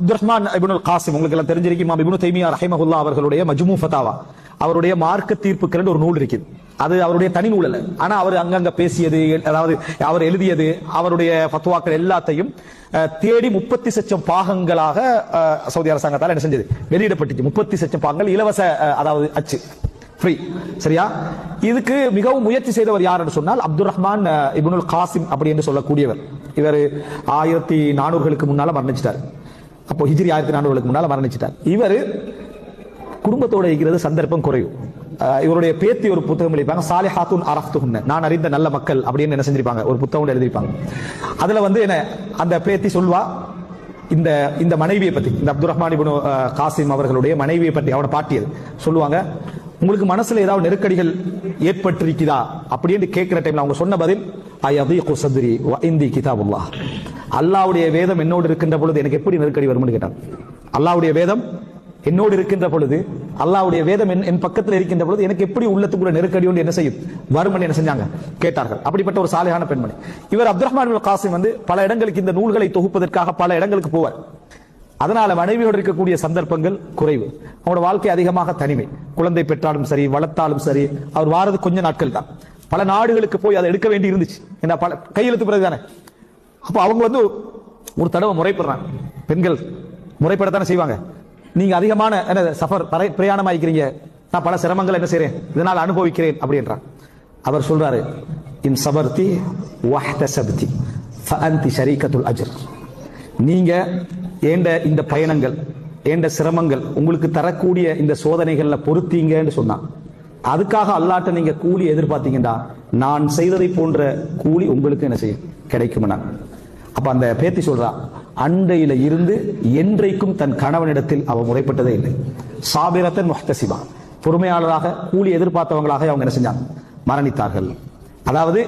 அப்துல் ரஹ்மான் இப்னுல் காசிம் உங்களுக்கு எல்லாம் தெரிஞ்சிருக்கும். இமாம் இப்னு தைமியா ரஹிமஹுல்லாஹ் அவர்களுடைய மஜ்மூ ஃபதாவா, அவருடைய மார்க்க தீர்ப்புகள் ஒரு நூல் இருக்குது. அது அவருடைய தனி நூல் அல்ல. ஆனா அவர் அங்கங்க பேசியது, அதாவது அவர் எழுதியது, அவருடைய ஃபத்வாக்கள் எல்லாத்தையும் தேடி 30 லட்சம் பாகங்களாக சவுதி அரசாங்கத்தால் என்ன செஞ்சது, வெளியிடப்பட்டுச்சு. 30 லட்சம் பாகங்கள் இலவச, அதாவது அச்சு ஃப்ரீ. சரியா? இதுக்கு மிகவும் முயற்சி செய்தவர் யார் என்று சொன்னால் அப்துல் ரஹ்மான் இப்னுல் காசிம் அப்படி என்று சொல்லக்கூடியவர். இவர் 1400களுக்கு முன்னால மரணிச்சிட்டார். அப்போ ஹிஜ்ரி 1400களுக்கு முன்னால மரணிச்சிட்டார். இவர் குடும்பத்தோட இருக்கிறது சந்தர்ப்பம் குறைவு. இவருடைய பேத்தி ஒரு புத்தகம் எழுதிப்பாங்க, சாலிஹாத்துன் அரஃப்துஹுன்ன, நான் அறிந்த நல்ல மக்கள் அப்படின்னு என்ன செஞ்சிருப்பாங்க, ஒரு புத்தகம் எழுதிருப்பாங்க. அதுல என்ன அந்த பேத்தி சொல்வா, இந்த மனைவியை பத்தி, இந்த அப்துல் ரஹ்மான் இப்னு காசிம் அவர்களுடைய மனைவியை பற்றி, அவனோட பாட்டியது சொல்லுவாங்க. உங்களுக்கு மனசுல ஏதாவது நெருக்கடிகள் ஏற்பட்டிருக்குதா அப்படின்னு கேட்கிற டைம்ல அவங்க சொன்ன பதில், அயதீகு சத்ரி வ இந்தி கிதாபுல்லாஹ், அல்லாஹ்வுடைய வேதம் என்னோடு இருக்கின்ற பொழுது எனக்கு எப்படி நெருக்கடி வரும்னு கேட்டாங்க. அல்லாஹ்வுடைய வேதம் என்னோடு இருக்கின்ற பொழுது, அல்லாஹ்வுடைய வேதம் என் பக்கத்தில் இருக்கின்ற பொழுது எனக்கு எப்படி உள்ளத்துக்குள்ள நெருக்கடி ஒன்று என்ன செய்யும், வருமன் என்ன செஞ்சாங்க கேட்டார்கள். அப்படிப்பட்ட ஒரு சாலிஹான பெண்மணி. இவர் அப்துல் ரஹ்மான் இப்னுல் காசிம் பல இடங்களுக்கு இந்த நூல்களை தொகுப்பதற்காக பல இடங்களுக்கு போவார். அதனால மனைவியோடு இருக்கக்கூடிய சந்தர்ப்பங்கள் குறைவு. அவனோட வாழ்க்கை அதிகமாக தனிமை. குழந்தை பெற்றாலும் சரி, வளர்த்தாலும் சரி, அவர் வாரது கொஞ்ச நாட்கள் தான். பல நாடுகளுக்கு போய் அதை எடுக்க வேண்டி இருந்துச்சு. என்ன கையெழுத்து பிறகு தானே. அப்ப அவங்க ஒரு தடவை முறைப்படுறாங்க. பெண்கள் முறைப்படத்தானே செய்வாங்க. நீங்க அதிகமான சஃபர் பிரயாணமாயிருக்கிறீங்க, நான் பல சிரமங்கள் என்ன செய்றேன், இதனால் அனுபவிக்கிறேன் அப்படின்றான். அவர் சொல்றாரு, இன் சபர்தி வஹ்தசப்தி ஃபஅன்தி ஷரீகத்துல் அஜ்ர், நீங்க ஏண்ட இந்த பயணங்கள், ஏண்ட சிரமங்கள், உங்களுக்கு தரக்கூடிய இந்த சோதனைகள்ல பொறுத்தீங்கன்னு சொன்னா, அதுக்காக அல்லாஹ்ட்ட நீங்க கூலி எதிர்பார்த்தீங்கன்னா நான் செய்ததை போன்ற கூலி உங்களுக்கு என்ன செய்யும், கிடைக்கும். அப்ப அந்த பேத்தி சொல்றா, அண்டையில இருந்து என்றைக்கும் தன் கணவனிடத்தில் அவ முறைப்பட்டதே இல்லை. சாபிரத்தன் முஹ்தசிபா, பொறுமையாளராக கூலி எதிர்பார்த்தவங்களாக அவங்க என்ன செஞ்சாங்க, மரணித்தார்கள். அதாவது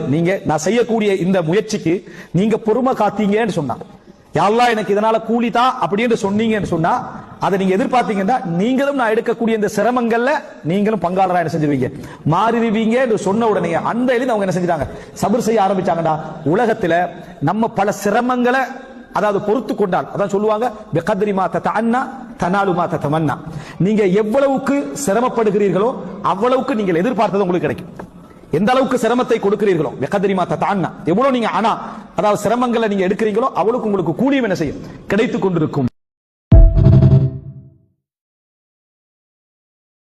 நான் செய்யக்கூடிய இந்த முயற்சிக்கு நீங்க பொறுமை காத்தீங்கன்னு சொன்னா, யா அல்லாஹ் எனக்கு இதனால கூலி தான் அப்படின்னு சொன்னீங்கன்னு சொன்னா, அதை நீங்க எதிர்பார்த்தீங்கன்னா நீங்களும் நான் எடுக்கக்கூடிய இந்த சிரமங்கள்ல நீங்களும் பங்காளரா என்ன செஞ்சிருவீங்க, மாறிடுவீங்க என்று சொன்ன உடனே அந்த எழுதி அவங்க என்ன செஞ்சாங்க, சபர் செய்ய ஆரம்பிச்சாங்கடா. உலகத்துல நம்ம பல சிரமங்களை அதாவது பொறுத்து கொண்டால், அதான் சொல்லுவாங்க, பிகத்ரி மா ததஅன்னா தனாலு மா ததமன்னா, நீங்க எவ்வளவுக்கு சிரமப்படுகிறீர்களோ அவ்வளவுக்கு நீங்கள் எதிர்பார்த்தது உங்களுக்கு கிடைக்கும். எந்த அளவுக்கு சிரமத்தை கொடுக்கிறீர்களோ, பிகத்ரி மா ததஅன்னா, எவ்வளவு நீங்க அதாவது சிரமங்களை நீங்க எடுக்கிறீங்களோ அவ்வளவுக்கு உங்களுக்கு கூலியும் என்ன செய்யும், கிடைத்துக் கொண்டிருக்கும்.